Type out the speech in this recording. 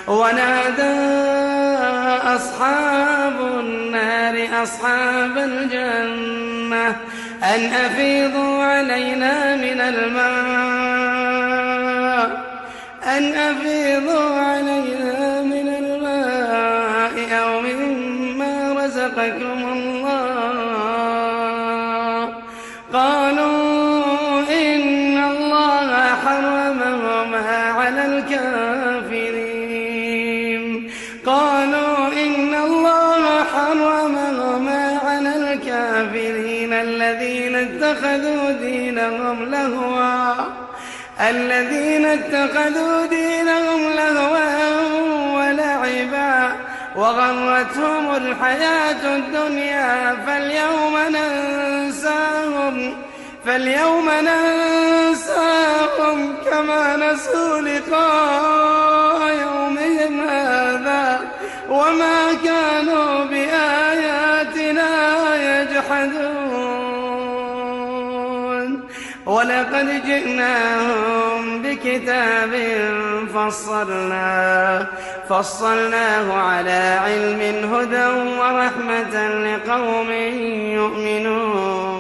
ونادى أصحاب النار أصحاب الجنة أن أفيضوا علينا من الماء أو مما رزقكم الله. قالوا إن الله حرمهما على الكافرين الذين اتخذوا دينهم لهوا ولعبا وغرتهم الحياة الدنيا فاليوم ننساهم كما نسوا لقاء يومهم هذا وما كانوا بآياتنا يجحدون. ولقد جئناهم بكتاب فصلناه على علم هدى ورحمة لقوم يؤمنون.